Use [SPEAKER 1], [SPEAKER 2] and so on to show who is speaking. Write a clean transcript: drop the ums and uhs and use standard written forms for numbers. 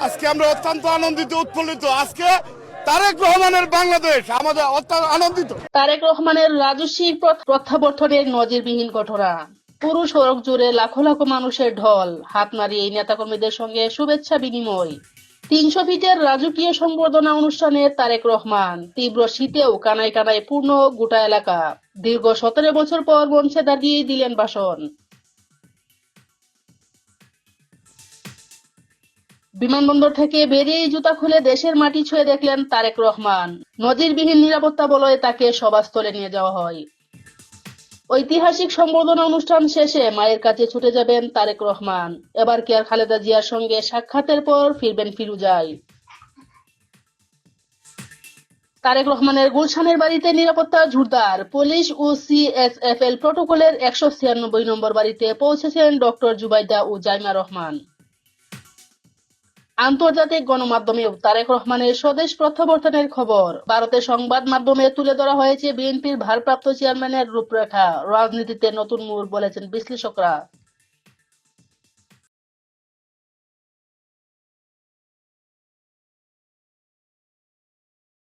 [SPEAKER 1] আজকে আমরা অত্যন্ত আনন্দিত, উৎফুল্লিত। আজকে তারেক রহমানের বাংলাদেশ আমাদের অত্যন্ত আনন্দিত।
[SPEAKER 2] তারেক রহমানের রাজস্বী প্রত্যাবর্তনের নজিরবিহীন ঘটনা। পুরো সড়ক জুড়ে লাখো লাখো মানুষের ঢল, হাত নাড়িয়ে নেতাকর্মীদের সঙ্গে শুভেচ্ছা বিনিময়। ৩০০ ফিটের রাজকীয় সংবর্ধনা অনুষ্ঠানে তারেক রহমান। তীব্র শীতেও কানায় কানায় পূর্ণ গোটা এলাকা। দীর্ঘ ১৭ বছর পর মঞ্চে দাঁড়িয়ে দিলেন ভাষণ। বিমানবন্দর থেকে বেরিয়ে জুতা খুলে দেশের মাটি ছুঁয়ে দেখলেন তারেক রহমান। নজিরবিহীন নিরাপত্তা বলয়ে তাকে সভাস্থলে নিয়ে যাওয়া হয়। ঐতিহাসিক সংবর্ধনা অনুষ্ঠান শেষে মায়ের কাছে ছুটে যাবেন তারেক রহমান। এবার কি আর খালেদা জিয়ার সঙ্গে সাক্ষাতের পর ফিরবেন ফিরোজায়। তারেক রহমানের গুলশানের বাড়িতে নিরাপত্তা জোরদার। পুলিশ ও সিএসএফএল প্রটোকলের ১৯৬ নম্বর বাড়িতে পৌঁছেছেন ডক্টর জুবাইদা ও জাইমা রহমান। আন্তর্জাতিক গণমাধ্যমেও তারেক রহমানের স্বদেশ প্রত্যাবর্তনের খবর। ভারতের সংবাদ মাধ্যমে তুলে ধরা হয়েছে বিএনপির ভারপ্রাপ্ত চেয়ারম্যানের রূপরেখা। রাজনীতিতে নতুন মোড় বলেছেন বিশ্লেষকরা।